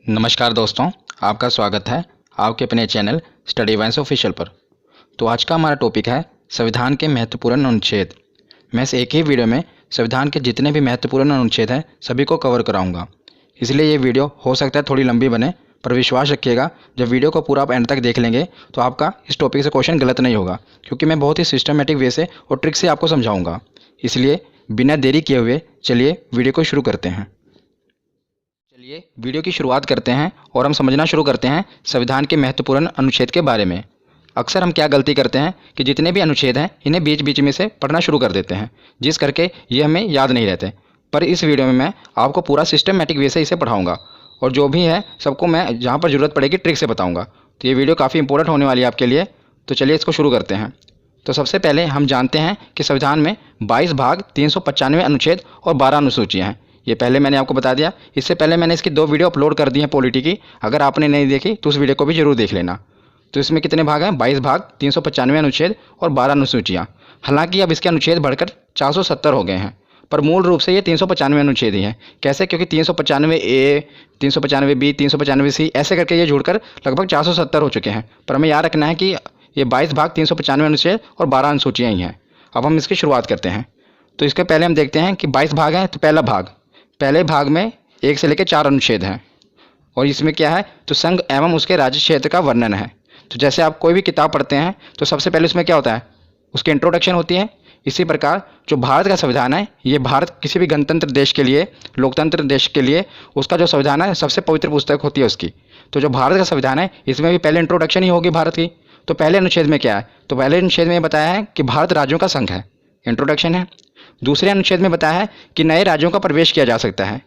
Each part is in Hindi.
नमस्कार दोस्तों, आपका स्वागत है आपके अपने चैनल स्टडी वाइन्स ऑफिशियल पर। तो आज का हमारा टॉपिक है संविधान के महत्वपूर्ण अनुच्छेद। मैं इस एक ही वीडियो में संविधान के जितने भी महत्वपूर्ण अनुच्छेद हैं सभी को कवर कराऊंगा। इसलिए ये वीडियो हो सकता है थोड़ी लंबी बने, पर विश्वास रखिएगा जब वीडियो को पूरा आप एंड तक देख लेंगे तो आपका इस टॉपिक से क्वेश्चन गलत नहीं होगा, क्योंकि मैं बहुत ही सिस्टमेटिक वे से और ट्रिक से आपको समझाऊँगा। इसलिए बिना देरी किए हुए चलिए वीडियो को शुरू करते हैं। चलिए वीडियो की शुरुआत करते हैं और हम समझना शुरू करते हैं संविधान के महत्वपूर्ण अनुच्छेद के बारे में। अक्सर हम क्या गलती करते हैं कि जितने भी अनुच्छेद हैं इन्हें बीच बीच में से पढ़ना शुरू कर देते हैं, जिस करके ये हमें याद नहीं रहते। पर इस वीडियो में मैं आपको पूरा सिस्टमेटिक वे से इसे पढ़ाऊँगा और जो भी है सबको मैं जहाँ पर ज़रूरत पड़ेगी ट्रिक से बताऊँगा। तो ये वीडियो काफ़ी इंपॉर्टेंट होने वाली है आपके लिए। तो चलिए इसको शुरू करते हैं। तो सबसे पहले हम जानते हैं कि संविधान में 22 भाग 395 अनुच्छेद और 12 अनुसूचियाँ हैं। ये पहले मैंने आपको बता दिया। इससे पहले मैंने इसकी 2 वीडियो अपलोड कर दी हैं पॉलिटी की। अगर आपने नहीं देखी तो उस वीडियो को भी जरूर देख लेना। तो इसमें कितने भाग हैं? 22 भाग 395 अनुच्छेद और 12 अनुसूचियाँ। हालांकि अब इसके अनुच्छेद बढ़कर 470 हो गए हैं, पर मूल रूप से ये 395 अनुच्छेद ही हैं। कैसे? क्योंकि 395A, 395B, 395C ऐसे करके ये जुड़कर लगभग 470 हो चुके हैं। पर हमें याद रखना है कि ये 22 भाग 395 अनुच्छेद और 12 अनुसूचियाँ ही हैं। अब हम इसकी शुरुआत करते हैं। तो इसके पहले हम देखते हैं कि 22 भाग हैं। तो पहले भाग में 1 से लेकर 4 अनुच्छेद हैं और इसमें क्या है? तो संघ एवं उसके राज्य क्षेत्र का वर्णन है। तो जैसे आप कोई भी किताब पढ़ते हैं तो सबसे पहले उसमें क्या होता है? उसकी इंट्रोडक्शन होती है। इसी प्रकार जो भारत का संविधान है, ये भारत किसी भी गणतंत्र देश के लिए, लोकतंत्र देश के लिए उसका जो संविधान है सबसे पवित्र पुस्तक होती है उसकी। तो जो भारत का संविधान है इसमें भी पहले इंट्रोडक्शन ही होगी भारत की। तो पहले अनुच्छेद में क्या है? तो पहले अनुच्छेद में बताया है कि भारत राज्यों का संघ है, इंट्रोडक्शन है। दूसरे अनुच्छेद में बताया है कि नए राज्यों का प्रवेश किया जा सकता है।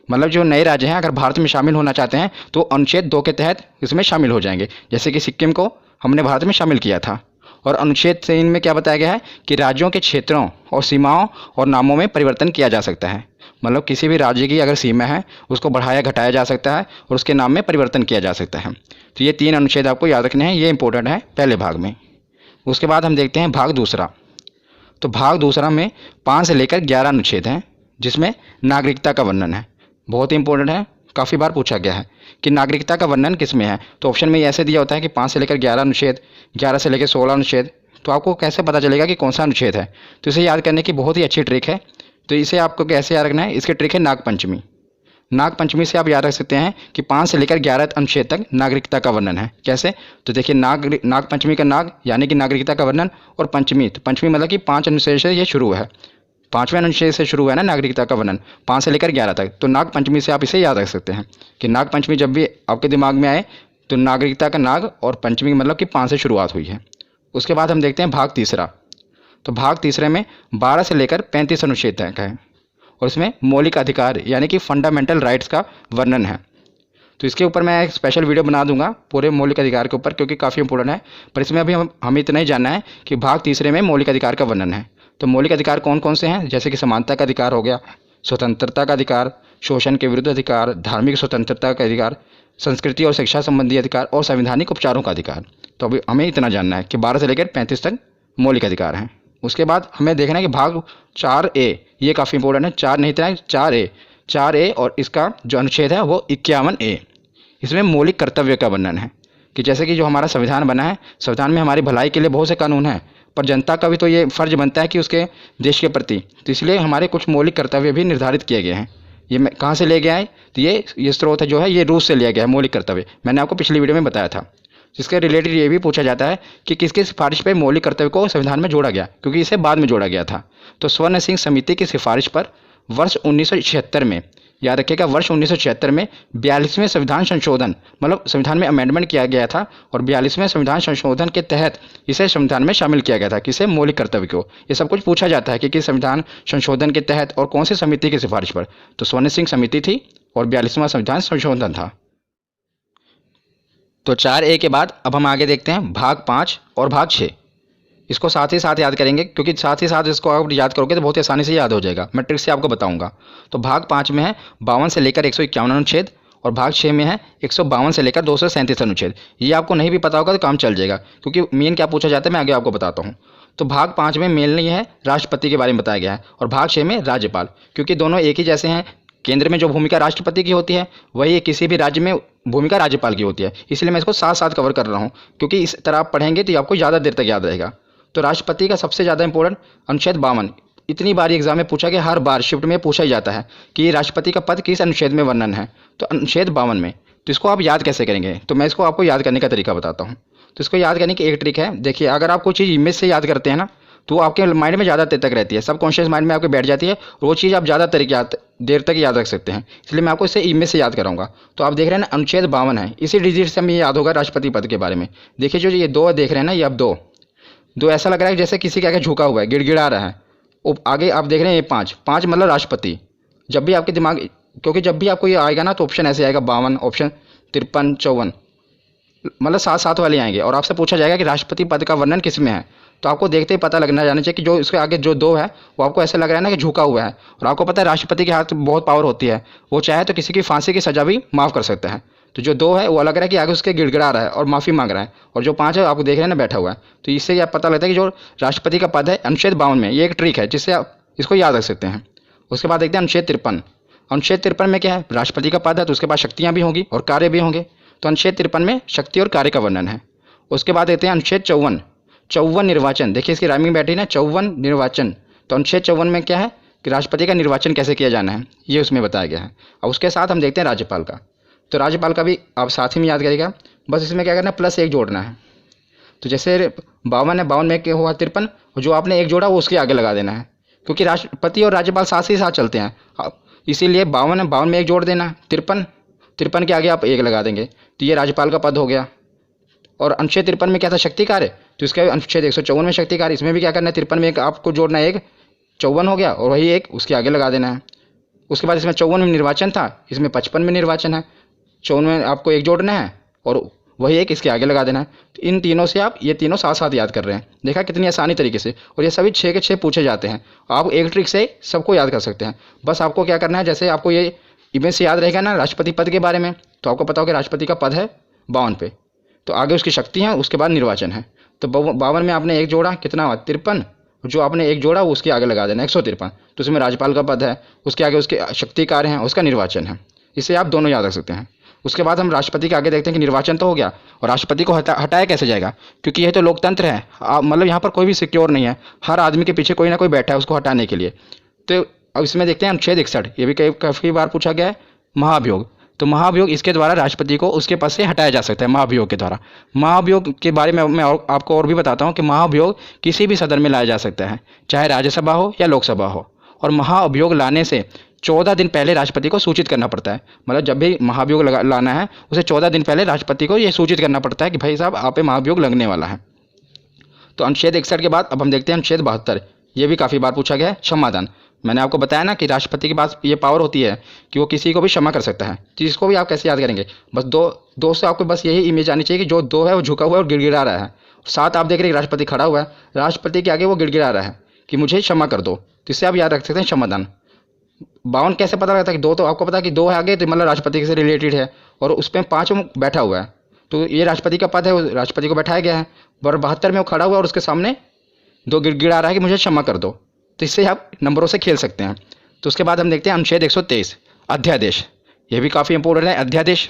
मतलब जो नए राज्य हैं अगर भारत में शामिल होना चाहते हैं तो अनुच्छेद 2 के तहत इसमें शामिल हो जाएंगे। जैसे कि सिक्किम को हमने भारत में शामिल किया था। और अनुच्छेद 3 में क्या बताया गया है कि राज्यों के क्षेत्रों और सीमाओं और नामों में परिवर्तन किया जा सकता है। मतलब किसी भी राज्य की अगर सीमा है उसको बढ़ाया घटाया जा सकता है और उसके नाम में परिवर्तन किया जा सकता है। तो ये 3 अनुच्छेद आपको याद रखने हैं, ये इंपॉर्टेंट है पहले भाग में। उसके बाद हम देखते हैं भाग दूसरा। तो भाग दूसरा में 5 से लेकर 11 अनुच्छेद हैं, जिसमें नागरिकता का वर्णन है। बहुत ही इंपॉर्टेंट है, काफ़ी बार पूछा गया है कि नागरिकता का वर्णन किस में है। तो ऑप्शन में ऐसे दिया होता है कि 5 से लेकर 11 अनुच्छेद, 11 से लेकर 16 अनुच्छेद। तो आपको कैसे पता चलेगा कि कौन सा अनुच्छेद है? तो इसे याद करने की बहुत ही अच्छी ट्रिक है। तो इसे आपको कैसे याद रखना है? इसकी ट्रिक है नागपंचमी। नागपंचमी से आप याद रख सकते हैं कि 5 से लेकर 11 अनुच्छेद तक नागरिकता का वर्णन है। कैसे? तो देखिए, नागपंचमी का नाग यानी कि नागरिकता का वर्णन, और पंचमी, तो पंचमी मतलब कि 5 अनुच्छेद से ये शुरू है। 5वें अनुच्छेद से शुरू है ना नागरिकता का वर्णन, 5 से लेकर 11 तक। तो नागपंचमी से आप इसे याद रख सकते हैं कि नागपंचमी जब भी आपके दिमाग में आए तो नागरिकता का नाग और पंचमी मतलब कि 5 से शुरुआत हुई है। उसके बाद हम देखते हैं भाग तीसरा। तो भाग तीसरे में 12 से लेकर 35 अनुच्छेद तक है और इसमें मौलिक अधिकार यानी कि फंडामेंटल राइट्स का वर्णन है। तो इसके ऊपर मैं एक स्पेशल वीडियो बना दूंगा पूरे मौलिक अधिकार के ऊपर, क्योंकि काफ़ी इंपॉर्टेंट है। पर इसमें अभी हमें इतना ही जानना है कि भाग तीसरे में मौलिक अधिकार का वर्णन है। तो मौलिक अधिकार कौन कौन से हैं? जैसे कि समानता का अधिकार हो गया, स्वतंत्रता का अधिकार, शोषण के विरुद्ध अधिकार, धार्मिक स्वतंत्रता का अधिकार, संस्कृति और शिक्षा संबंधी अधिकार और संवैधानिक उपचारों का अधिकार। तो अभी हमें इतना जानना है कि 12 से लेकर 35 तक मौलिक अधिकार हैं। उसके बाद हमें देखना है कि भाग 4A, ये काफ़ी इंपॉर्टेंट है। 4 नहीं था, 4A और इसका जो अनुच्छेद है वो 51A। इसमें मौलिक कर्तव्य का वर्णन है कि जैसे कि जो हमारा संविधान बना है, संविधान में हमारी भलाई के लिए बहुत से कानून हैं, पर जनता का भी तो ये फर्ज बनता है कि उसके देश के प्रति, तो इसलिए हमारे कुछ मौलिक कर्तव्य भी निर्धारित किए गए हैं। ये मैं कहाँ से ले गया है? तो ये स्रोत है जो है ये रूस से लिया गया है मौलिक कर्तव्य। मैंने आपको पिछली वीडियो में बताया था। जिसके रिलेटेड ये भी पूछा जाता है कि किसकी सिफारिश पर मौलिक कर्तव्य को संविधान में जोड़ा गया, क्योंकि इसे बाद में जोड़ा गया था। तो स्वर्ण सिंह समिति की सिफारिश पर वर्ष 1976 में, याद रखिएगा, वर्ष 1976 में 42वें संविधान संशोधन, मतलब संविधान में अमेंडमेंट किया गया था और 42वें संविधान संशोधन के तहत इसे संविधान में शामिल किया गया था। किसे? मौलिक कर्तव्य को। ये सब कुछ पूछा जाता है कि किस संविधान संशोधन के तहत और कौन सी समिति की सिफारिश पर। तो स्वर्ण सिंह समिति थी और 42वां संविधान संशोधन था। तो 4A के बाद अब हम आगे देखते हैं भाग 5 और भाग 6। इसको साथ ही साथ याद करेंगे, क्योंकि साथ ही साथ इसको आप याद करोगे तो बहुत ही आसानी से याद हो जाएगा। मैं ट्रिक से आपको बताऊंगा। तो भाग 5 में है 52 से लेकर 151 अनुच्छेद और भाग 6 में है 152 से लेकर 237 अनुच्छेद। ये आपको नहीं भी पता होगा तो काम चल जाएगा, क्योंकि मेन क्या पूछा जाता है मैं आगे आपको बताता हूँ। तो भाग 5 में मेनली है राष्ट्रपति के बारे में बताया गया है और भाग 6 में राज्यपाल, क्योंकि दोनों एक ही जैसे हैं केंद्र में जो भूमिका राष्ट्रपति की होती है वही किसी भी राज्य में भूमिका राज्यपाल की होती है। इसलिए मैं इसको साथ साथ कवर कर रहा हूँ, क्योंकि इस तरह आप पढ़ेंगे तो आपको ज़्यादा देर तक याद रहेगा। तो राष्ट्रपति का सबसे ज़्यादा इंपॉर्टेंट अनुच्छेद 52, इतनी बार एग्जाम में पूछा गया, हर बार शिफ्ट में पूछा ही जाता है कि राष्ट्रपति का पद किस अनुच्छेद में वर्णन है, तो अनुच्छेद 52 में। तो इसको आप याद कैसे करेंगे, तो मैं इसको आपको याद करने का तरीका बताता हूँ। तो इसको याद करने की एक ट्रिक है। देखिए, अगर आप कोई चीज़ इमेज से याद करते हैं ना, तो वो आपके माइंड में ज़्यादा देर तक रहती है, सब कॉन्शियस माइंड में आपके बैठ जाती है, और वो चीज़ आप ज़्यादा देर तक याद रख सकते हैं। इसलिए मैं आपको इसे इमेज से याद कराऊंगा। तो आप देख रहे हैं ना, अनुच्छेद 52 है, इसी डिजिट से हमें याद होगा राष्ट्रपति पद के बारे में। देखिए, जो ये दो देख रहे हैं ना, ये अब दो ऐसा लग रहा है जैसे किसी के आगे झुका हुआ है, गिड़गिड़ा रहा है। आगे आप देख रहे हैं ये 5 मतलब राष्ट्रपति। जब भी आपके दिमाग, क्योंकि जब भी आपको ये आएगा ना, तो ऑप्शन ऐसे आएगा 52, ऑप्शन 53, 54, मतलब 7 वाले आएंगे, और आपसे पूछा जाएगा कि राष्ट्रपति पद का वर्णन किस में है। तो आपको देखते ही पता लगना जाना चाहिए कि जो इसके आगे जो 2 है वो आपको ऐसा लग रहा है ना कि झुका हुआ है। और आपको पता है राष्ट्रपति के हाथ में बहुत पावर होती है, वो चाहे तो किसी की फांसी की सजा भी माफ़ कर सकता है। तो जो 2 है वो लग रहा है कि आगे उसके गिड़गिड़ा रहा है और माफ़ी मांग रहा है, और जो 5 है आपको देख रहे हैं ना बैठा हुआ है। तो इससे आप पता लगता है कि जो राष्ट्रपति का पद है अनुच्छेद 52 में, ये एक ट्रिक है जिससे आप इसको याद रख सकते हैं। उसके बाद देखते हैं अनुच्छेद 53। अनुच्छेद 53 में क्या है, राष्ट्रपति का पद है तो उसके पास शक्तियाँ भी होंगी और कार्य भी होंगे। तो अनुच्छेद 53 में शक्ति और कार्य का वर्णन है। उसके बाद देखते हैं अनुच्छेद 54 निर्वाचन। देखिए, इसकी राइमिंग बैठी ना, 54 निर्वाचन। तो अनुच्छेद 54 में क्या है कि राष्ट्रपति का निर्वाचन कैसे किया जाना है, ये उसमें बताया गया है। और उसके साथ हम देखते हैं राज्यपाल का। तो राज्यपाल का भी आप साथ ही में याद करिएगा, बस इसमें क्या करना है, +1 जोड़ना है। तो जैसे 52 है, 52 में क्या हुआ 53, जो आपने 1 जोड़ा वो उसके आगे लगा देना है, क्योंकि राष्ट्रपति और राज्यपाल साथ ही साथ चलते हैं। इसीलिए 52 है, 52 में 1 जोड़ देना। 53 के आगे आप 1 लगा देंगे, तो ये राज्यपाल का पद हो गया। और अनुच्छेद 53 में क्या था, शक्ति कार्य, तो इसका अनुच्छेद 154 में शक्ति कार्य। इसमें भी क्या करना है, 53 में 1 आपको जोड़ना है, 1 54 हो गया, और वही 1 उसके आगे लगा देना है। उसके बाद इसमें 54 में निर्वाचन था, इसमें 55 में निर्वाचन है। 54 में आपको 1 जोड़ना है और वही 1 इसके आगे लगा देना है। तो इन तीनों से आप ये तीनों साथ साथ याद कर रहे हैं, देखा कितनी आसानी तरीके से। और ये सभी 6 के 6 पूछे जाते हैं। आप एक ट्रिक से सबको याद कर सकते हैं। बस आपको क्या करना है, जैसे आपको ये इमेज से याद रहेगा ना राष्ट्रपति पद के बारे में, तो आपको पता हो कि राष्ट्रपति का पद है 52 पे, तो आगे उसकी शक्ति है, उसके बाद निर्वाचन है। तो 52 में आपने 1 जोड़ा, कितना हुआ 53, जो आपने 1 जोड़ा वो उसके आगे लगा देना 153। तो उसमें राज्यपाल का पद है, उसके आगे उसके शक्ति कार्य हैं, उसका निर्वाचन है। इसे आप दोनों याद रख सकते हैं। उसके बाद हम राष्ट्रपति के आगे देखते हैं कि निर्वाचन तो हो गया, और राष्ट्रपति को हटाया कैसे जाएगा, क्योंकि यह तो लोकतंत्र है, मतलब यहाँ पर कोई भी सिक्योर नहीं है, हर आदमी के पीछे कोई ना कोई बैठा है उसको हटाने के लिए। तो अब इसमें देखते हैं अनुच्छेद 61, ये भी काफ़ी बार पूछा गया है, महाभियोग। तो महाभियोग, इसके द्वारा राष्ट्रपति को उसके पद से हटाया जा सकता है, महाभियोग के द्वारा। महाभियोग के बारे में मैं आपको और भी बताता हूँ कि महाभियोग किसी भी सदन में लाया जा सकता है, चाहे राज्यसभा हो या लोकसभा हो। और महाभियोग लाने से 14 दिन पहले राष्ट्रपति को सूचित करना पड़ता है। मतलब जब भी महाभियोग लाना है, उसे 14 दिन पहले राष्ट्रपति को यह सूचित करना पड़ता है कि भाई साहब आप पे महाभियोग लगने वाला है। तो अनुच्छेद 61 के बाद अब हम देखते हैं अनुच्छेद 72। ये भी काफ़ी बार पूछा गया है, क्षमादान। मैंने आपको बताया ना कि राष्ट्रपति के पास ये पावर होती है कि वो किसी को भी क्षमा कर सकता है। तो इसको भी आप कैसे याद करेंगे, बस दो से आपको बस यही इमेज आनी चाहिए कि जो 2 है वो झुका हुआ है और गिड़गिड़ा रहा है। 7 आप देख रहे हैं राष्ट्रपति खड़ा हुआ है, राष्ट्रपति के आगे वो गिड़गिड़ा रहा है कि मुझे क्षमा कर दो। तो इससे आप याद रख सकते हैं क्षमादान। 52 कैसे पता लगता है कि 2, तो आपको पता है कि 2 है आगे, तो मतलब राष्ट्रपति से रिलेटेड है, और उस पर 5 बैठा हुआ है, तो ये राष्ट्रपति का पद है, वो राष्ट्रपति को बैठाया गया है। और 72 में वो खड़ा हुआ है और उसके सामने 2 गिड़गिड़ा रहा है कि मुझे क्षमा कर दो। तो इससे आप नंबरों से खेल सकते हैं। तो उसके बाद हम देखते हैं अनुच्छेद 123 अध्यादेश। ये भी काफ़ी इंपॉर्टेंट है अध्यादेश।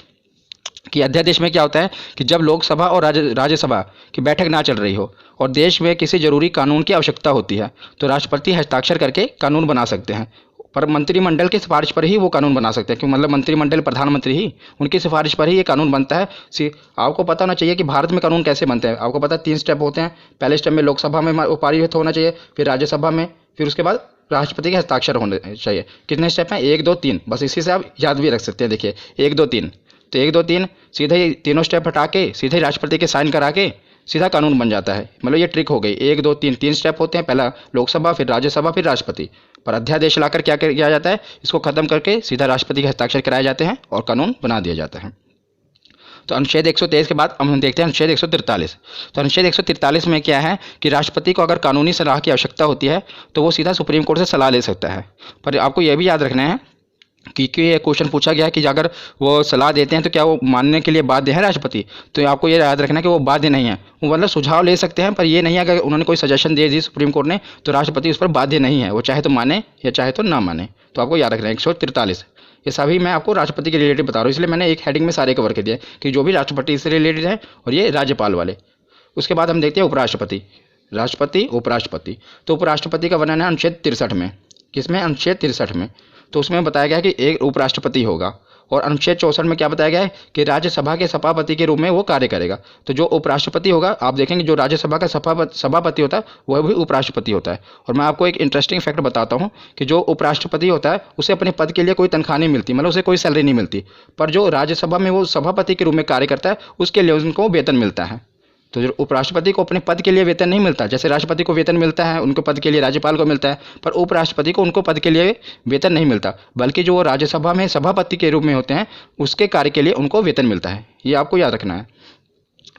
कि अध्यादेश में क्या होता है कि जब लोकसभा और राज्यसभा की बैठक ना चल रही हो और देश में किसी जरूरी कानून की आवश्यकता होती है, तो राष्ट्रपति हस्ताक्षर करके कानून बना सकते हैं। पर मंत्रिमंडल की सिफारिश पर ही वो कानून बना सकते हैं, क्योंकि मतलब मंत्रिमंडल प्रधानमंत्री ही, उनकी सिफारिश पर ही ये कानून बनता है। आपको पता होना चाहिए कि भारत में कानून कैसे बनते हैं। आपको पता है 3 स्टेप होते हैं। पहले स्टेप में लोकसभा में वो पारित होना चाहिए, फिर राज्यसभा में, फिर उसके बाद राष्ट्रपति के हस्ताक्षर होने चाहिए। कितने स्टेप हैं, 1 2 3, बस इसी से आप याद भी रख सकते हैं। देखिए 1 2 3, तो 1 2 3 सीधे ही तीनों स्टेप हटा के सीधे राष्ट्रपति के साइन करा के सीधा कानून बन जाता है। मतलब ये ट्रिक हो गई। 1 2 3 3 स्टेप होते हैं, पहला लोकसभा, फिर राज्यसभा, फिर राष्ट्रपति। पर अध्यादेश लाकर क्या किया जाता है, इसको खत्म करके सीधा राष्ट्रपति के हस्ताक्षर कराए जाते हैं और कानून बना दिया जाता है। तो अनुच्छेद 123 के बाद हम देखते हैं अनुच्छेद 143। तो अनुच्छेद 143 में क्या है कि राष्ट्रपति को अगर कानूनी सलाह की आवश्यकता होती है तो वो सीधा सुप्रीम कोर्ट से सलाह ले सकता है। पर आपको यह भी याद रखना है कि ये क्वेश्चन पूछा गया है कि अगर वो सलाह देते हैं तो क्या वो मानने के लिए बाध्य है राष्ट्रपति, तो आपको ये याद रखना है कि वो बाध्य नहीं है। वो मतलब सुझाव ले सकते हैं, पर ये नहीं है अगर उन्होंने कोई सजेशन दे दी सुप्रीम कोर्ट ने तो राष्ट्रपति उस पर बाध्य नहीं है, वो चाहे तो माने या चाहे तो ना माने। तो आपको याद रखना है 143। ये सभी मैं आपको राष्ट्रपति के रिलेटेड बता रहा हूँ, इसलिए मैंने एक हेडिंग में सारे कवर कर दिए कि जो भी राष्ट्रपति से रिलेटेड है और ये राज्यपाल वाले। उसके बाद हम देखते हैं उपराष्ट्रपति, राष्ट्रपति, उपराष्ट्रपति। तो उपराष्ट्रपति का वर्णन है अनुच्छेद 63 में। किसमें? अनुच्छेद 63 में। तो उसमें बताया गया है कि एक उपराष्ट्रपति होगा, और अनुच्छेद 64 में क्या बताया गया है कि राज्यसभा के सभापति के रूप में वो कार्य करेगा। तो जो उपराष्ट्रपति होगा, आप देखेंगे जो राज्यसभा का सभापति होता है वह भी उपराष्ट्रपति होता है। और मैं आपको एक इंटरेस्टिंग फैक्ट बताता हूँ कि जो उपराष्ट्रपति होता है उसे अपने पद के लिए कोई तनख्वाह नहीं मिलती, मतलब उसे कोई सैलरी नहीं मिलती, पर जो राज्यसभा में वो सभापति के रूप में कार्य करता है उसके लिए उनको वेतन मिलता है। तो जो उपराष्ट्रपति को अपने पद के लिए वेतन नहीं मिलता, जैसे राष्ट्रपति को वेतन मिलता है उनके पद के लिए, राज्यपाल को मिलता है, पर उपराष्ट्रपति को उनको पद के लिए वेतन नहीं मिलता, बल्कि जो वो राज्यसभा में सभापति के रूप में होते हैं उसके कार्य के लिए उनको वेतन मिलता है। ये आपको याद रखना है।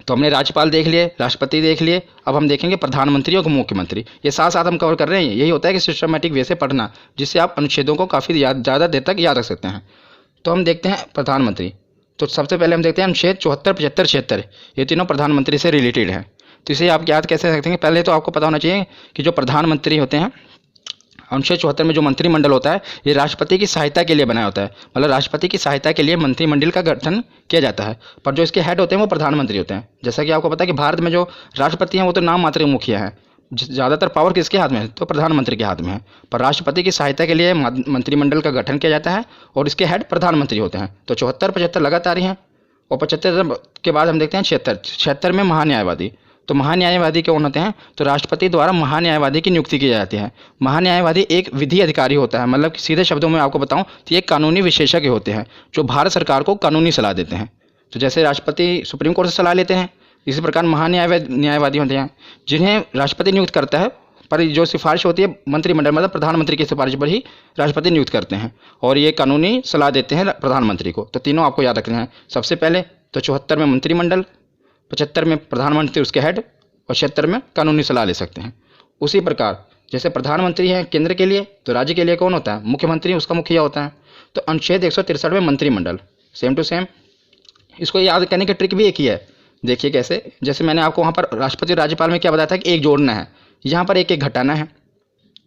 तो हमने राज्यपाल देख लिए, राष्ट्रपति देख लिए, अब हम देखेंगे प्रधानमंत्री और मुख्यमंत्री। ये साथ साथ हम कवर कर रहे हैं। यही होता है कि सिस्टमेटिक वे से पढ़ना, जिससे आप अनुच्छेदों को काफ़ी ज़्यादा देर तक याद रख सकते हैं। तो हम देखते हैं प्रधानमंत्री। तो सबसे पहले हम देखते हैं अनुच्छेद 74, 75, 76, ये तीनों प्रधानमंत्री से रिलेटेड हैं। तो इसे आप याद कैसे रखेंगे? पहले तो आपको पता होना चाहिए कि जो प्रधानमंत्री होते हैं, अनुच्छेद 74 में जो मंत्रिमंडल होता है ये राष्ट्रपति की सहायता के लिए बनाया होता है, मतलब राष्ट्रपति की सहायता के लिए मंत्रिमंडल का गठन किया जाता है, पर जो इसके हेड होते हैं वो प्रधानमंत्री होते हैं। जैसा कि आपको पता है कि भारत में जो राष्ट्रपति हैं वो तो नाम मात्र मुखिया हैं, ज़्यादातर पावर किसके हाथ में है? तो प्रधानमंत्री के हाथ में है, पर राष्ट्रपति की सहायता के लिए मंत्रिमंडल का गठन किया जाता है और इसके हेड प्रधानमंत्री होते हैं। तो 74, 75 लगातार ही हैं। और 75 के बाद हम देखते हैं 76। 76 में महान्यायवादी। तो महान्यायवादी कौन होते हैं? तो राष्ट्रपति द्वारा महान्यायवादी की नियुक्ति की जाती है। महान्यायवादी एक विधि अधिकारी होता है, मतलब सीधे शब्दों में आपको बताऊं तो ये कानूनी विशेषज्ञ होते हैं जो भारत सरकार को कानूनी सलाह देते हैं। तो जैसे राष्ट्रपति सुप्रीम कोर्ट से सलाह लेते हैं, इसी प्रकार महान्यायवादी होते हैं जिन्हें राष्ट्रपति नियुक्त करता है, पर जो सिफारिश होती है मंत्रिमंडल, मतलब प्रधानमंत्री की सिफारिश पर ही राष्ट्रपति नियुक्त करते हैं और ये कानूनी सलाह देते हैं प्रधानमंत्री को। तो तीनों आपको याद रखने हैं। सबसे पहले तो 74 में मंत्रिमंडल, 75 में प्रधानमंत्री उसके हेड, और 76 में कानूनी सलाह ले सकते हैं। उसी प्रकार जैसे प्रधानमंत्री है केंद्र के लिए, तो राज्य के लिए कौन होता है? मुख्यमंत्री, उसका मुखिया होता है। तो अनुच्छेद 163 में मंत्रिमंडल, सेम टू सेम। इसको याद करने की ट्रिक भी एक ही है। देखिए कैसे, जैसे मैंने आपको वहाँ पर राष्ट्रपति और राज्यपाल में क्या बताया था कि एक जोड़ना है, यहाँ पर एक एक घटाना है।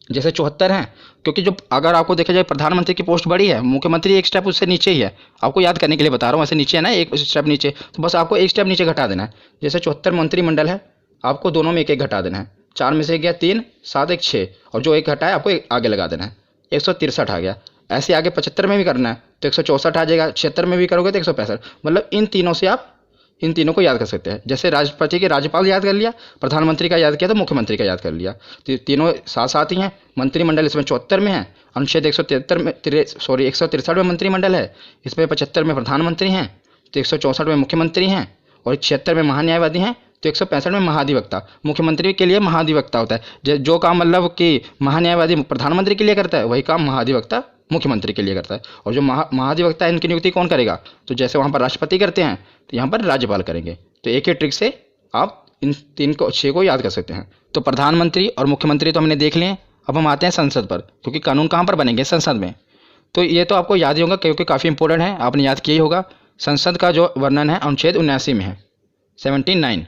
जैसे 74 है, क्योंकि जो अगर आपको देखा जाए प्रधानमंत्री की पोस्ट बड़ी है, मुख्यमंत्री एक स्टेप उससे नीचे ही है। आपको याद करने के लिए बता रहा हूँ, ऐसे नीचे है ना, एक स्टेप नीचे, तो बस आपको एक स्टेप नीचे घटा देना है। जैसे 74 मंत्रिमंडल है, आपको दोनों में एक एक घटा देना है। 4 में से गया 3, 7, 1, 6, और जो एक घटा है आपको एक आगे लगा देना है, 163 आ गया। ऐसे आगे 75 में भी करना है तो 164 आ जाएगा, 76 में भी करोगे तो 165। मतलब इन तीनों से आप इन तीनों को याद कर सकते हैं। जैसे राष्ट्रपति के राज्यपाल याद कर लिया, प्रधानमंत्री का याद किया तो मुख्यमंत्री का याद कर लिया। तो तीनों साथ साथ ही हैं। मंत्रिमंडल इसमें 74 में है, अनुच्छेद 163 में मंत्रिमंडल है, इसमें 75 में प्रधानमंत्री हैं, तो 164 में मुख्यमंत्री हैं, और 76 में महान्यायवादी हैं, तो 165 में महाधिवक्ता। मुख्यमंत्री के लिए महाधिवक्ता होता है, जो काम मतलब कि महान्यायवादी प्रधानमंत्री के लिए करता है वही काम महाधिवक्ता मुख्यमंत्री के लिए करता है। और जो महाधिवक्ता है इनकी नियुक्ति कौन करेगा? तो जैसे वहाँ पर राष्ट्रपति करते हैं तो यहाँ पर राज्यपाल करेंगे। तो एक ही ट्रिक से आप इन 6 को याद कर सकते हैं। तो प्रधानमंत्री और मुख्यमंत्री तो हमने देख लिए। अब हम आते हैं संसद पर, क्योंकि कानून कहाँ पर बनेंगे? संसद में। तो ये तो आपको याद ही होगा क्योंकि काफ़ी इंपॉर्टेंट है, आपने याद किया ही होगा। संसद का जो वर्णन है अनुच्छेद 79 में है, 79,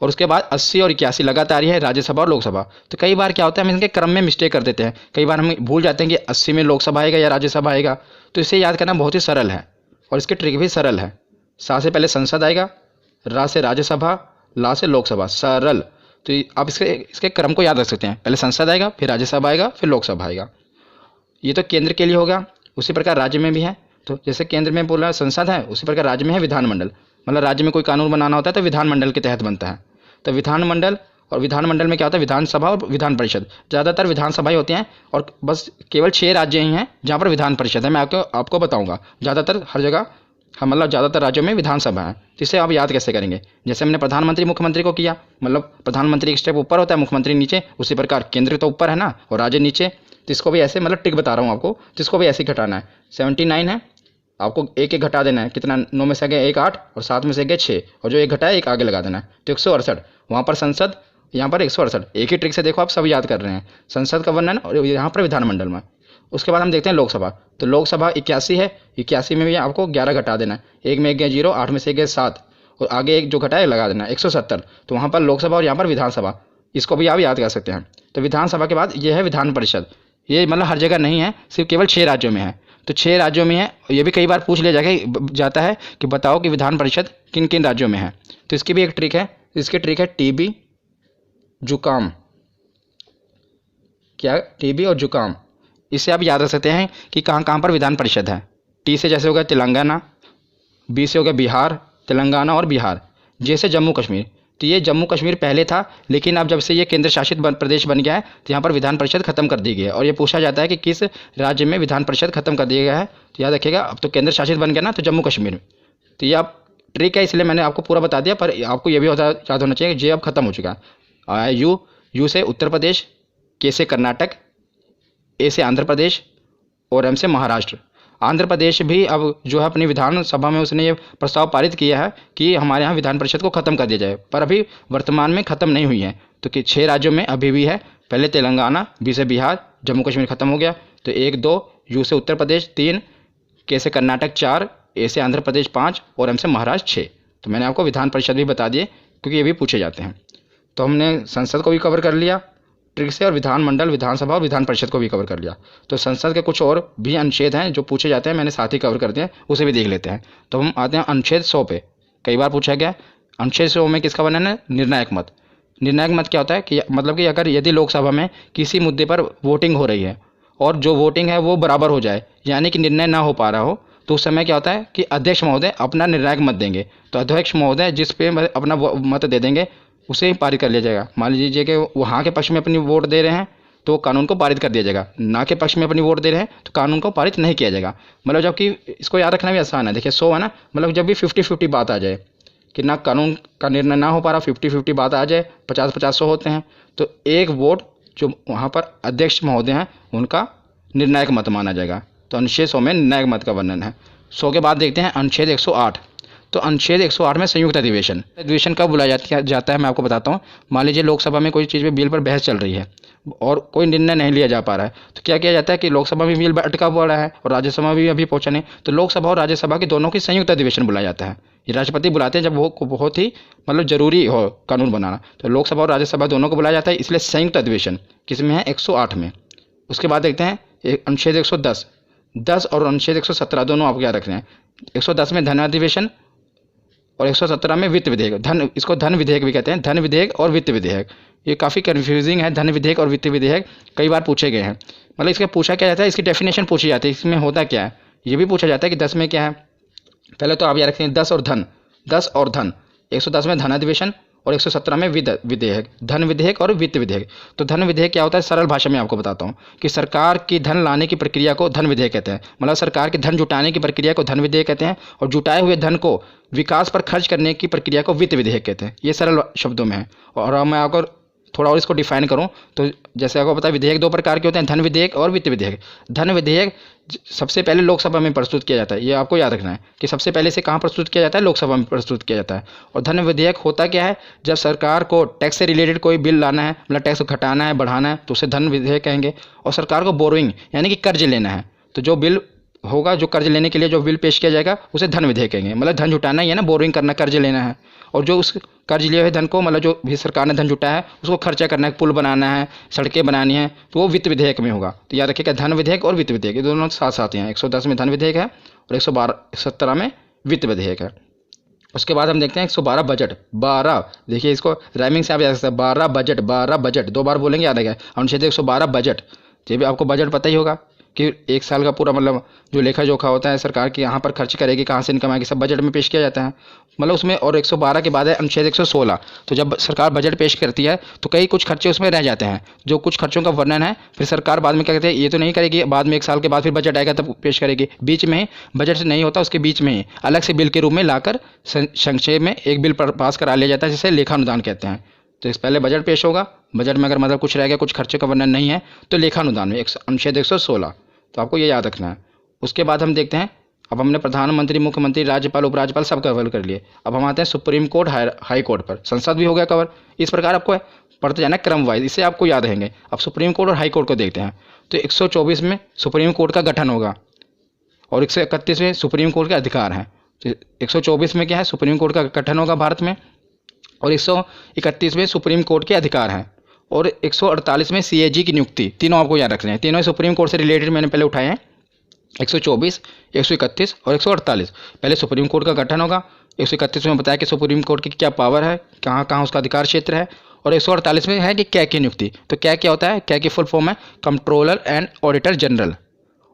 और उसके बाद 80 और 81 लगातार ही है, राज्यसभा और लोकसभा। तो कई बार क्या होता है हम इनके क्रम में मिस्टेक कर देते हैं, कई बार हम भूल जाते हैं कि 80 में लोकसभा आएगा या राज्यसभा आएगा। तो इसे याद करना बहुत ही सरल है और इसकी ट्रिक भी सरल है। सा से पहले संसद आएगा, रा से राज्यसभा, ला से लोकसभा, सरल। तो आप इसके क्रम को याद रख सकते हैं, पहले संसद आएगा, फिर राज्यसभा आएगा, फिर लोकसभा आएगा। ये तो केंद्र के लिए होगा। उसी प्रकार राज्य में भी है। तो जैसे केंद्र में बोला संसद है, उसी प्रकार राज्य में है विधानमंडल। मतलब राज्य में कोई कानून बनाना होता है तो विधानमंडल के तहत बनता है। तो विधानमंडल, और विधानमंडल में क्या होता है? विधानसभा और विधान परिषद। ज़्यादातर विधानसभाएं होती हैं और बस केवल 6 राज्य ही हैं जहाँ पर विधान परिषद है। मैं आपको बताऊंगा, ज़्यादातर हर जगह मतलब ज़्यादातर राज्यों में विधानसभा है। तो इसे आप याद कैसे करेंगे? जैसे हमने प्रधानमंत्री मुख्यमंत्री को किया, मतलब प्रधानमंत्री एक स्टेप ऊपर होता है, मुख्यमंत्री नीचे। उसी प्रकार केंद्र तो ऊपर है ना और राज्य नीचे। तो इसको भी ऐसे, मतलब टिक बता रहा हूँ आपको, तो इसको भी ऐसे ही घटाना है। 79 है, आपको एक एक घटा देना है। कितना? 9 में से गए 1, 8, और 7 में से गए 6, और जो एक घटा है एक आगे लगा देना है। तो 168, वहाँ पर संसद, यहाँ पर 168। एक ही ट्रिक से देखो आप सब याद कर रहे हैं, संसद का वर्णन और यहाँ पर विधानमंडल में। उसके बाद हम देखते हैं लोकसभा। तो लोकसभा 81 है, 81 में भी आपको 11 घटा देना है। 1 में गए 0, 8 में से गए 7, और आगे एक जो घटा है लगा देना है 170। तो वहाँ पर लोकसभा और यहाँ पर विधानसभा, इसको भी आप याद कर सकते हैं। तो विधानसभा के बाद ये है विधान परिषद। ये मतलब हर जगह नहीं है, सिर्फ केवल 6 राज्यों में है। तो 6 राज्यों में है। ये भी कई बार पूछ लिया जाता है कि बताओ कि विधान परिषद किन किन राज्यों में है। तो इसकी भी एक ट्रिक है, इसकी ट्रिक है टीबी, जुकाम। क्या? टीबी और जुकाम। इससे आप याद रख सकते हैं कि कहाँ कहाँ पर विधान परिषद है। टी से जैसे हो गया तेलंगाना, बी से हो गया बिहार, तेलंगाना और बिहार। जैसे जम्मू कश्मीर, तो ये जम्मू कश्मीर पहले था, लेकिन अब जब से ये केंद्र शासित प्रदेश बन गया है तो यहाँ पर विधान परिषद खत्म कर दी गई है। और ये पूछा जाता है कि किस राज्य में विधान परिषद खत्म कर दिया गया है, तो याद रखिएगा अब तो केंद्र शासित बन गया ना, तो जम्मू कश्मीर में। तो ये आप ट्रिक है, इसलिए मैंने आपको पूरा बता दिया, पर आपको ये भी याद होना चाहिए कि जे अब खत्म हो चुका है। यू से उत्तर प्रदेश, के से कर्नाटक, ए से आंध्र प्रदेश और एम से महाराष्ट्र। आंध्र प्रदेश भी अब जो है अपनी विधानसभा में उसने ये प्रस्ताव पारित किया है कि हमारे यहाँ विधान परिषद को खत्म कर दिया जाए, पर अभी वर्तमान में खत्म नहीं हुई है। तो कि 6 राज्यों में अभी भी है, पहले तेलंगाना, बी से बिहार, जम्मू कश्मीर खत्म हो गया, तो 1 2, यू से उत्तर प्रदेश 3, के से कर्नाटक 4, ए से आंध्र प्रदेश 5 और एम से महाराष्ट्र 6। तो मैंने आपको विधान परिषद भी बता दिए क्योंकि ये भी पूछे जाते हैं। तो हमने संसद को भी कवर कर लिया ट्रिक से, और विधानमंडल, विधानसभा और विधान परिषद को भी कवर कर लिया। तो संसद के कुछ और भी अनुच्छेद हैं जो पूछे जाते हैं, मैंने साथ ही कवर कर दिए, उसे भी देख लेते हैं। तो हम आते हैं अनुच्छेद 100 पे। कई बार पूछा गया अनुच्छेद 100 में किसका वर्णन है? निर्णायक मत। निर्णायक मत क्या होता है कि मतलब कि अगर यदि लोकसभा में किसी मुद्दे पर वोटिंग हो रही है और जो वोटिंग है वो बराबर हो जाए, यानी कि निर्णय ना हो पा रहा हो, तो उस समय क्या होता है कि अध्यक्ष महोदय अपना निर्णायक मत देंगे। तो अध्यक्ष महोदय जिस पे अपना मत दे देंगे उसे ही पारित कर लिया जाएगा। मान लीजिए कि वो हाँ के पक्ष में अपनी वोट दे रहे हैं तो कानून को पारित कर दिया जाएगा, ना के पक्ष में अपनी वोट दे रहे हैं तो कानून को पारित नहीं किया जाएगा। मतलब जबकि इसको याद रखना भी आसान है। देखिए 100 है ना, मतलब जब भी 50-50 बात आ जाए कि ना कानून का निर्णय ना हो पा रहा, 50-50 बात आ जाए, 50-50 होते हैं, तो एक वोट जो वहाँ पर अध्यक्ष महोदय हैं उनका निर्णायक मत माना जाएगा। तो अनुच्छेद 100 में निर्णायक मत का वर्णन है। 100 के बाद देखते हैं अनुच्छेद 108। तो अनुच्छेद 108 में संयुक्त अधिवेशन कब बुलाया जाता है मैं आपको बताता हूँ। मान लीजिए लोकसभा में कोई चीज़ पे बिल पर बहस चल रही है और कोई निर्णय नहीं लिया जा पा रहा है, तो क्या किया जाता है कि लोकसभा में बिल अटका पड़ा है और राज्यसभा में भी अभी पहुंचा नहीं, तो लोकसभा और राज्यसभा के दोनों की संयुक्त अधिवेशन बुलाया जाता है। ये राष्ट्रपति बुलाते हैं जब वो बहुत ही मतलब जरूरी हो कानून बनाना, तो लोकसभा और राज्यसभा दोनों को बुलाया जाता है, इसलिए संयुक्त अधिवेशन किसमें है? 108 में। उसके बाद देखते हैं अनुच्छेद 110 और अनुच्छेद 117 दोनों आपको याद रखने हैं। 110 में धन अधिवेशन और 117 में वित्त विधेयक। इसको धन विधेयक भी कहते हैं, धन विधेयक और वित्त विधेयक। ये काफ़ी कन्फ्यूजिंग है, धन विधेयक और वित्त विधेयक कई बार पूछे गए हैं। मतलब इसका पूछा क्या जाता है, इसकी डेफिनेशन पूछी जाती है, इसमें होता क्या है ये भी पूछा जाता है कि 10 में क्या है। पहले तो आप याद रखें 10 और धन। 110 में धन अधिवेशन और 117 में विधेयक, धन विधेयक और वित्त विधेयक। तो धन विधेयक क्या होता है, सरल भाषा में आपको बताता हूँ कि सरकार की धन लाने की प्रक्रिया को धन विधेयक कहते हैं। मतलब सरकार की धन जुटाने की प्रक्रिया को धन विधेयक कहते हैं और जुटाए हुए धन को विकास पर खर्च करने की प्रक्रिया को वित्त विधेयक कहते हैं। ये सरल शब्दों में है। और अब मैं आपको थोड़ा और इसको डिफाइन करूं तो जैसे आपको पता है विधेयक 2 प्रकार के होते हैं, धन विधेयक और वित्त विधेयक। धन विधेयक सबसे पहले लोकसभा में प्रस्तुत किया जाता है, ये आपको याद रखना है कि सबसे पहले से कहाँ प्रस्तुत किया जाता है, लोकसभा में प्रस्तुत किया जाता है। और धन विधेयक होता क्या है, जब सरकार को टैक्स से रिलेटेड कोई बिल लाना है, मतलब टैक्स घटाना है बढ़ाना है, तो उसे धन विधेयक कहेंगे। और सरकार को बोरोइंग यानी कि कर्ज लेना है, तो जो बिल होगा, जो कर्ज लेने के लिए जो बिल पेश किया जाएगा उसे धन विधेयक कहेंगे। मतलब धन जुटाना ही है ना, बोरोइंग करना, कर्ज लेना है। और जो उस कर्ज लिए हुए धन को, मतलब जो भी सरकार ने धन जुटाया है उसको खर्चा करना है, पुल बनाना है, सड़कें बनानी है, तो वो वित्त विधेयक में होगा। तो याद रखिएगा धन विधेयक और वित्त विधेयक ये दोनों साथ साथ हैं। 110 में धन विधेयक है और 117 में वित्त विधेयक है। उसके बाद हम देखते हैं 112 बजट। 12 देखिए, इसको राइमिंग से आप याद सकते हैं, 12 बजट 2 बार बोलेंगे, याद रखेगा। अनुच्छेद 112 बजट। ये भी आपको बजट पता ही होगा कि एक साल का पूरा मतलब जो लेखा जोखा होता है सरकार की, यहाँ पर खर्च करेगी, कहाँ से इनकम आएगी, सब बजट में पेश किया जाता है। मतलब उसमें और 112 के बाद है अनुच्छेद 116। तो जब सरकार बजट पेश करती है तो कई कुछ खर्चे उसमें रह जाते हैं, जो कुछ खर्चों का वर्णन है फिर सरकार बाद में क्या कहते हैं, ये तो नहीं करेगी, बाद में 1 साल के बाद फिर बजट आएगा तब पेश करेगी। बीच में ही बजट से नहीं होता, उसके बीच में ही अलग से बिल के रूप में लाकर संक्षेप में एक बिल पास करा लिया जाता है, जिसे लेखा अनुदान कहते हैं। तो इस पहले बजट पेश होगा, बजट में अगर मतलब कुछ रह गया, कुछ खर्चे का वर्णन नहीं है, तो लेखा अनुदान में अनुच्छेद 116। तो आपको ये याद रखना है। उसके बाद हम देखते हैं, अब हमने प्रधानमंत्री, मुख्यमंत्री, राज्यपाल, उपराज्यपाल सब कवर कर लिए। अब हम आते हैं सुप्रीम कोर्ट, हाई कोर्ट पर। संसद भी हो गया कवर। इस प्रकार आपको पढ़ते जाना क्रम वाइज, इससे आपको याद रहेंगे। अब सुप्रीम कोर्ट और हाई कोर्ट को देखते हैं। तो 124 में सुप्रीम कोर्ट का गठन होगा और 131 में सुप्रीम कोर्ट के अधिकार हैं। तो 124 में क्या है, सुप्रीम कोर्ट का गठन होगा भारत में, और 131 में सुप्रीम कोर्ट के अधिकार हैं, और 148 में CAG की नियुक्ति। तीनों आपको याद रखने हैं, तीनों सुप्रीम कोर्ट से रिलेटेड मैंने पहले उठाए हैं। 124, 131 और 148। पहले सुप्रीम कोर्ट का गठन होगा। 131 में बताया कि सुप्रीम कोर्ट की क्या पावर है, कहाँ कहाँ उसका अधिकार क्षेत्र है। और 148 में है कि क्या की नियुक्ति। तो क्या क्या होता है, क्या की फुल फॉर्म है कंट्रोलर एंड ऑडिटर जनरल,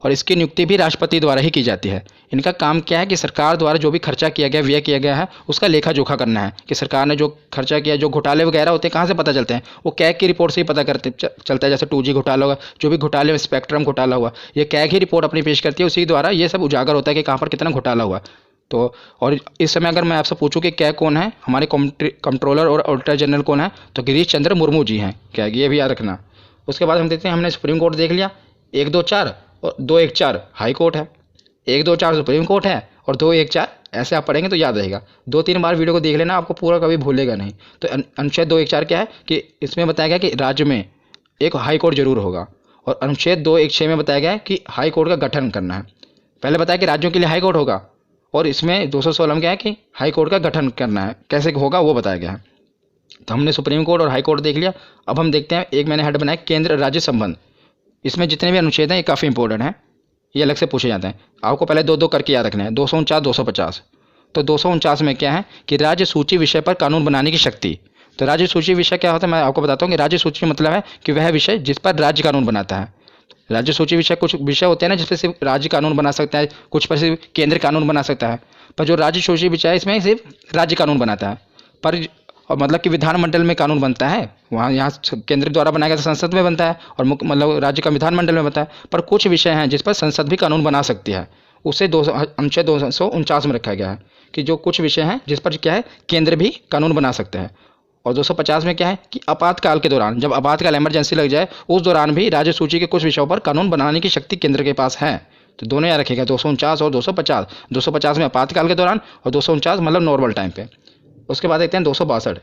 और इसकी नियुक्ति भी राष्ट्रपति द्वारा ही की जाती है। इनका काम क्या है कि सरकार द्वारा जो भी खर्चा किया गया, व्यय किया गया है, उसका लेखा जोखा करना है कि सरकार ने जो खर्चा किया, जो घोटाले वगैरह होते हैं कहाँ से पता चलते हैं, वो कैग की रिपोर्ट से ही पता चलता है। जैसे 2G घोटाला होगा, जो भी घोटाले में स्पेक्ट्रम घोटाला हुआ, ये कैग ही रिपोर्ट अपनी पेश करती है, उसी द्वारा ये सब उजागर होता है कि कहाँ पर कितना घोटाला हुआ। तो और इस समय अगर मैं आपसे पूछूं कि क्या कौन है, हमारे कंट्रोलर और ऑडिटर जनरल कौन है, तो गिरीश चंद्र मुर्मू जी हैं क्या, ये भी याद रखना। उसके बाद हम देखते हैं, हमने सुप्रीम कोर्ट देख लिया, 1, 2, 4 और 2, 1, 4 हाई कोर्ट है, 1, 2, 4 सुप्रीम कोर्ट है और 2, 1, 4 ऐसे आप पढ़ेंगे तो याद रहेगा। 2-3 बार वीडियो को देख लेना, आपको पूरा कभी भूलेगा नहीं। तो अनुच्छेद 2, 1, 4 क्या है कि इसमें बताया गया कि राज्य में एक हाई कोर्ट जरूर होगा। और अनुच्छेद 2, 1, 6 में बताया गया है कि हाई कोर्ट का गठन करना है। पहले बताया कि राज्यों के लिए हाई कोर्ट होगा, और इसमें 216 में क्या है कि हाई कोर्ट का गठन करना है, कैसे होगा वो बताया गया है। तो हमने सुप्रीम कोर्ट और हाई कोर्ट देख लिया। अब हम देखते हैं, एक मैंने हेड बनाया केंद्र राज्य संबंध। इसमें जितने भी अनुच्छेद हैं ये काफ़ी इंपॉर्टेंट हैं, ये अलग से पूछे जाते हैं। आपको पहले 2-2 करके याद रखना है, 249, 250। तो 249 में क्या है कि राज्य सूची विषय पर कानून बनाने की शक्ति। तो राज्य सूची विषय क्या होता है, मैं आपको बताता हूँ कि राज्य सूची मतलब है कि वह विषय जिस पर राज्य कानून बनाता है। राज्य सूची विषय, कुछ विषय होते हैं ना जिस पर सिर्फ राज्य कानून बना सकता है, कुछ पर सिर्फ केंद्र कानून बना सकता है। पर जो राज्य सूची विषय है इसमें सिर्फ राज्य कानून बनाता है, पर और मतलब कि विधानमंडल में कानून बनता है, वहाँ यहाँ केंद्र द्वारा बनाया गया संसद में बनता है, और मतलब राज्य का विधानमंडल में बनता है। पर कुछ विषय हैं जिस पर संसद भी कानून बना सकती है, उसे अनुच्छेद 249 में रखा गया है कि जो कुछ विषय हैं जिस पर क्या है केंद्र भी कानून बना सकते हैं। और 250 में क्या है कि आपातकाल के दौरान, जब आपातकाल इमरजेंसी लग जाए, उस दौरान भी राज्य सूची के कुछ विषयों पर कानून बनाने की शक्ति केंद्र के पास है। तो दोनों याद रखेगा, 249 और 250। 250 में आपातकाल के दौरान और 249 मतलब नॉर्मल टाइम पे। उसके बाद देखते हैं 262।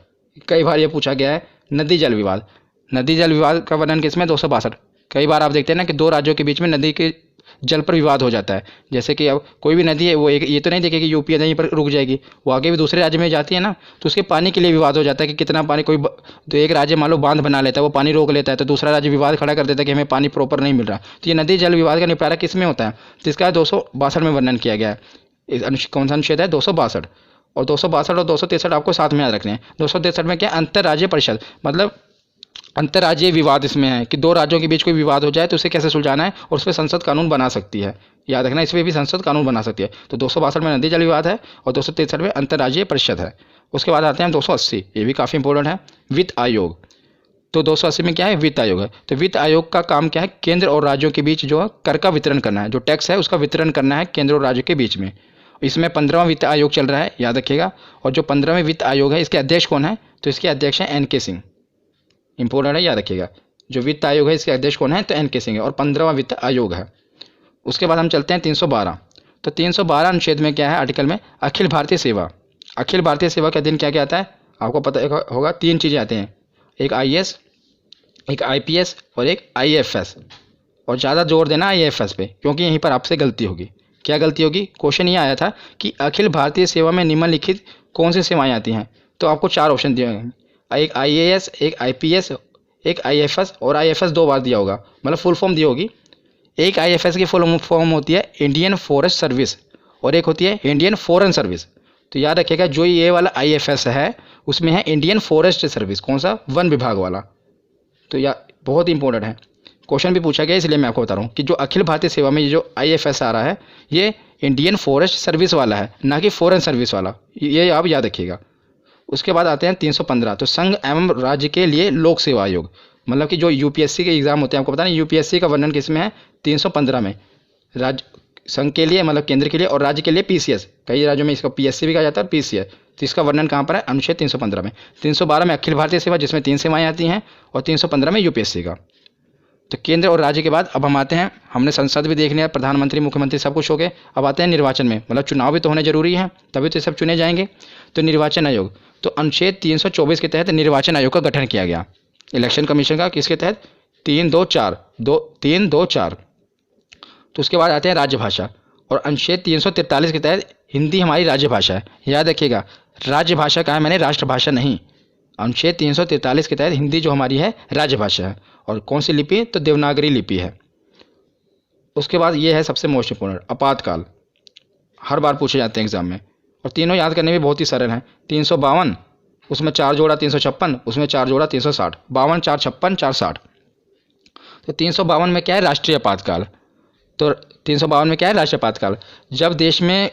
कई बार ये पूछा गया है, नदी जल विवाद। नदी जल विवाद का वर्णन किसमें, 262। कई बार आप देखते हैं ना कि दो राज्यों के बीच में नदी के जल पर विवाद हो जाता है। जैसे कि अब कोई भी नदी है, वो एक ये तो नहीं देखेगी कि यूपी यहीं पर रुक जाएगी, वो आगे भी दूसरे राज्य में जाती है ना, तो उसके पानी के लिए विवाद हो जाता है कि कितना पानी। तो एक राज्य मान लो बांध बना लेता है, वो पानी रोक लेता है, तो दूसरा राज्य विवाद खड़ा कर देता है कि हमें पानी प्रॉपर नहीं मिल रहा। तो ये नदी जल विवाद का निपटारा किस में होता है, तो इसका 262 में वर्णन किया गया है। कौन सा अनुच्छेद है, 262। और 262 और 263 आपको साथ में याद रखने हैं। 263 में क्या, अंतर्राज्यीय परिषद, मतलब अंतर्राज्यीय विवाद इसमें है कि दो राज्यों के बीच कोई विवाद हो जाए तो उसे कैसे सुलझाना है, और उस पर संसद कानून बना सकती है। याद रखना, इसमें भी संसद कानून बना सकती है। तो 262 में नदी जल विवाद है और 263 में अंतर्राज्यीय परिषद है। उसके बाद आते हैं 280, ये भी काफ़ी इंपॉर्टेंट है, वित्त आयोग। तो 280 में क्या है, वित्त आयोग है। तो वित्त आयोग का काम क्या है, केंद्र और राज्यों के बीच जो कर का वितरण करना है, जो टैक्स है उसका वितरण करना है केंद्र और राज्य के बीच में। इसमें 15वां वित्त आयोग चल रहा है, याद रखिएगा। और जो 15वें वित्त आयोग है, इसके अध्यक्ष कौन है, तो इसके अध्यक्ष हैं NK सिंह। इंपॉर्टेंट है, याद रखिएगा। जो वित्त आयोग है इसके अध्यक्ष कौन है, तो NK सिंह है, और 15वां वित्त आयोग है। उसके बाद हम चलते हैं 312। तो 312 अनुच्छेद में क्या है, आर्टिकल में अखिल भारतीय सेवा। अखिल भारतीय सेवा का दिन क्या क्या आता है, आपको पता होगा, 3 चीज़ें आते हैं, एक IAS, एक IPS और एक IAFS। और ज़्यादा जोर देना IAFS पे, क्योंकि यहीं पर आपसे गलती होगी। क्या गलती होगी, क्वेश्चन ये आया था कि अखिल भारतीय सेवा में निम्नलिखित कौन सी सेवाएं आती हैं। तो आपको 4 ऑप्शन दिए होंगे, एक IAS, एक IPS, एक IAFS, और IAFS 2 बार दिया होगा, मतलब फुल फॉर्म दी होगी। एक IAFS की फुल फॉर्म होती है इंडियन फॉरेस्ट सर्विस, और एक होती है इंडियन फॉरेन सर्विस। तो याद रखिएगा, जो ये वाला IAFS है उसमें है इंडियन फॉरेस्ट सर्विस, कौन सा, वन विभाग वाला। तो यह बहुत इंपॉर्टेंट है, क्वेश्चन भी पूछा गया, इसलिए मैं आपको बता रहा हूँ कि जो अखिल भारतीय सेवा में ये जो IAFS आ रहा है, ये इंडियन फॉरेस्ट सर्विस वाला है, ना कि फॉरेन सर्विस वाला, ये आप याद रखिएगा। उसके बाद आते हैं 315। तो संघ एवं राज्य के लिए लोक सेवा आयोग, मतलब कि जो UPSC के एग्जाम होते हैं, आपको पता नहीं UPSC का वर्णन किस में है, 315 में। राज्य संघ के लिए मतलब केंद्र के लिए, और राज्य के लिए PCS, कई राज्यों में इसका PSC भी कहा जाता है और PCS। तो इसका वर्णन कहाँ पर है, अनुच्छेद 315 में। 312 में अखिल भारतीय सेवा, जिसमें 3 सेवाएं आती हैं, और 315 में UPSC का। तो केंद्र और राज्य के बाद अब हम आते हैं, हमने संसद भी देख लिया, प्रधानमंत्री, मुख्यमंत्री सब कुछ हो गए। अब आते हैं निर्वाचन में, मतलब चुनाव भी तो होने जरूरी है, तभी तो सब चुने जाएंगे। तो निर्वाचन आयोग, तो अनुच्छेद 324 के तहत निर्वाचन आयोग का गठन किया गया, इलेक्शन कमीशन का, किसके तहत, 324। तो उसके बाद आते हैं राजभाषा, और अनुच्छेद 343 के तहत हिंदी हमारी राज्य भाषा है। याद रखिएगा, राज्य भाषा कहा है मैंने, राष्ट्रभाषा नहीं। अनुच्छेद 343 के तहत हिंदी जो हमारी है राजभाषा है। और कौन सी लिपि, तो देवनागरी लिपि है। उसके बाद ये है सबसे मोस्ट इंपॉर्टेंट, आपातकाल। हर बार पूछे जाते हैं एग्जाम में, और तीनों याद करने भी बहुत ही सरल हैं। 352, उसमें 4 जोड़ा 356, उसमें 4 जोड़ा 360, 52 4 56 4 60। तो 352 में क्या है, राष्ट्रीय आपातकाल। तो 352 में क्या है, राष्ट्रीय आपातकाल। जब देश में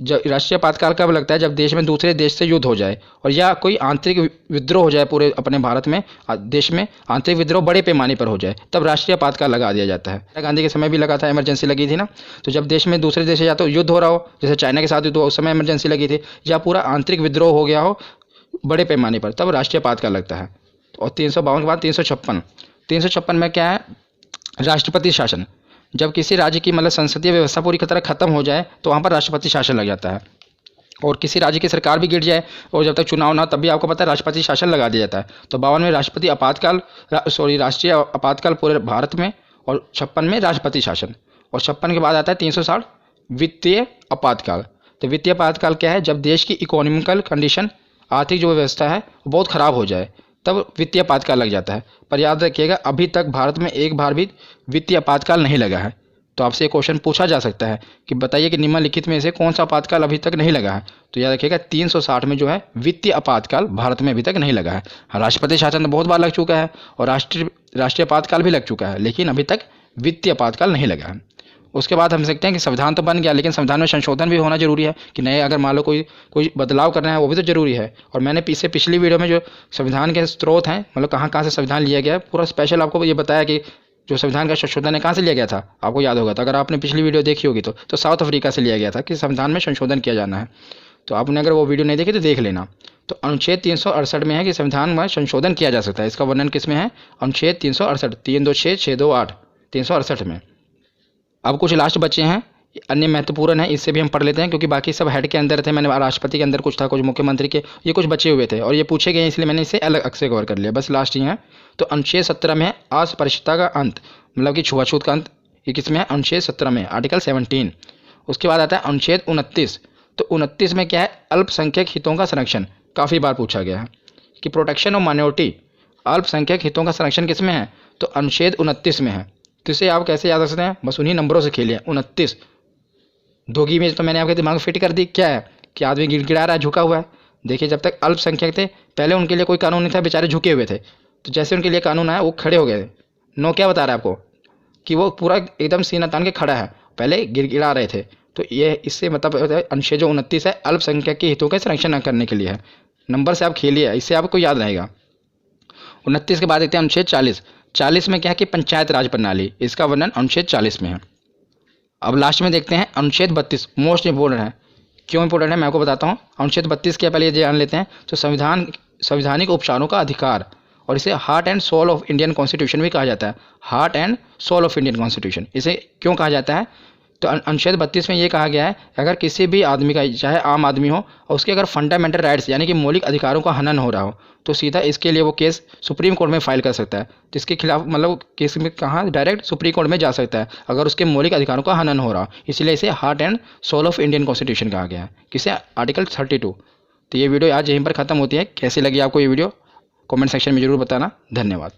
राष्ट्रीय आपातकाल कब लगता है, जब देश में दूसरे देश से युद्ध हो जाए और या कोई आंतरिक विद्रोह हो जाए, पूरे अपने भारत में देश में आंतरिक विद्रोह बड़े पैमाने पर हो जाए, तब राष्ट्रीय आपातकाल लगा दिया जाता है। इंदिरा गांधी के समय भी लगा था, इमरजेंसी लगी थी ना। तो जब देश में दूसरे देश से या तो युद्ध हो रहा हो, जैसे चाइना के साथ युद्ध हो, उस समय इमरजेंसी लगी थी, या पूरा आंतरिक विद्रोह हो गया हो बड़े पैमाने पर, तब राष्ट्रीय आपातकाल लगता है। और 352 के बाद 356 में क्या है, राष्ट्रपति शासन। जब किसी राज्य की मतलब संसदीय व्यवस्था पूरी तरह खत्म हो जाए तो वहाँ पर राष्ट्रपति शासन लग जाता है। और किसी राज्य की सरकार भी गिर जाए और जब तक चुनाव ना, तब भी आपको पता है राष्ट्रपति शासन लगा दिया जाता है। तो 52 में राष्ट्रीय आपातकाल पूरे भारत में, और 56 में राष्ट्रपति शासन। और 56 के बाद आता है 360, वित्तीय आपातकाल। तो वित्तीय आपातकाल क्या है, जब देश की इकोनॉमिकल कंडीशन, आर्थिक जो व्यवस्था है बहुत ख़राब हो जाए, तब वित्तीय आपातकाल लग जाता है। पर याद रखिएगा, अभी तक भारत में एक बार भी वित्तीय आपातकाल नहीं लगा है। तो आपसे एक क्वेश्चन पूछा जा सकता है कि बताइए कि निम्नलिखित में से कौन सा आपातकाल अभी तक नहीं लगा है। तो याद रखिएगा 360 में जो है वित्तीय आपातकाल भारत में अभी तक नहीं लगा है। राष्ट्रपति शासन तो बहुत बार लग चुका है और राष्ट्रीय आपातकाल भी लग चुका है, लेकिन अभी तक वित्तीय आपातकाल नहीं लगा है। उसके बाद हम सकते हैं कि संविधान तो बन गया, लेकिन संविधान में संशोधन भी होना जरूरी है कि नए, अगर मान लो कोई बदलाव करना है, वो भी तो जरूरी है। और मैंने पिछली वीडियो में जो संविधान के स्रोत हैं, मतलब कहाँ कहाँ से संविधान लिया गया है, पूरा स्पेशल आपको ये बताया कि जो संविधान का संशोधन है कहाँ से लिया गया था, आपको याद होगा। तो अगर आपने पिछली वीडियो देखी होगी तो साउथ अफ्रीका से लिया गया था कि संविधान में संशोधन किया जाना है। तो आपने अगर वो वीडियो नहीं देखी तो देख लेना। तो अनुच्छेद 368 में है कि संविधान में संशोधन किया जा सकता है। इसका वर्णन किस में है, अनुच्छेद 368, 326 628 368 में। अब कुछ लास्ट बचे हैं, अन्य महत्वपूर्ण है, इससे भी हम पढ़ लेते हैं क्योंकि बाकी सब हेड के अंदर थे। मैंने राष्ट्रपति के अंदर कुछ था, कुछ मुख्यमंत्री के, ये कुछ बचे हुए थे और ये पूछे गए, इसलिए मैंने इसे अलग से कवर कर लिया। बस लास्ट ही है। तो अनुच्छेद 17 में है अस्पृश्यता का अंत, मतलब कि छुआछूत का अंत। ये किसमें है, अनुच्छेद 17 में, आर्टिकल 17। उसके बाद आता है अनुच्छेद 29। तो 29 में क्या है, अल्पसंख्यक हितों का संरक्षण। काफ़ी बार पूछा गया है कि प्रोटेक्शन ऑफ माइनॉरिटी, अल्पसंख्यक हितों का संरक्षण किसमें है, तो अनुच्छेद 29 में है। तो इसे आप कैसे याद रख सकते हैं, बस उन्हीं नंबरों से खेलिए। 29 धोगी में तो मैंने आपके दिमाग में फिट कर दी, क्या है कि आदमी गिड़गिड़ा रहा है, झुका हुआ है। देखिए, जब तक अल्पसंख्यक थे पहले उनके लिए कोई कानून नहीं था, बेचारे झुके हुए थे। तो जैसे उनके लिए कानून आया वो खड़े हो गए थे। नो क्या बता रहा है आपको कि वो पूरा एकदम सीना तान के खड़ा है, पहले गिड़गिड़ा रहे थे। तो ये इससे मतलब अनुच्छेद जो 29 है अल्पसंख्यक के हितों का संरक्षण करने के लिए है। नंबर से आप खेलिए, इससे आपको याद रहेगा। 29 के बाद देखते हैं अनुच्छेद 40। 40 में क्या है कि पंचायत राज प्रणाली, इसका वर्णन अनुच्छेद 40 में है। अब लास्ट में देखते हैं अनुच्छेद 32, मोस्ट इंपोर्टेंट है। क्यों इंपोर्टेंट है मैं आपको बताता हूँ। अनुच्छेद 32 के पहले ये जान लेते हैं। तो संवैधानिक उपचारों का अधिकार, और इसे heart and soul of Indian constitution भी कहा जाता है। Heart and soul of Indian constitution इसे क्यों कहा जाता है, तो अनुच्छेद 32 में ये कहा गया है, अगर किसी भी आदमी का, चाहे आम आदमी हो, और उसके अगर फंडामेंटल राइट्स यानी कि मौलिक अधिकारों का हनन हो रहा हो, तो सीधा इसके लिए वो केस सुप्रीम कोर्ट में फाइल कर सकता है। तो इसके खिलाफ मतलब केस में कहाँ, डायरेक्ट सुप्रीम कोर्ट में जा सकता है अगर उसके मौलिक अधिकारों का हनन हो रहा हो। इसलिए इसे heart and soul of Indian constitution कहा गया है। किसे, आर्टिकल 32। तो ये वीडियो आज यहीं पर ख़त्म होती है। कैसी लगी आपको ये वीडियो, कमेंट सेक्शन में जरूर बताना। धन्यवाद।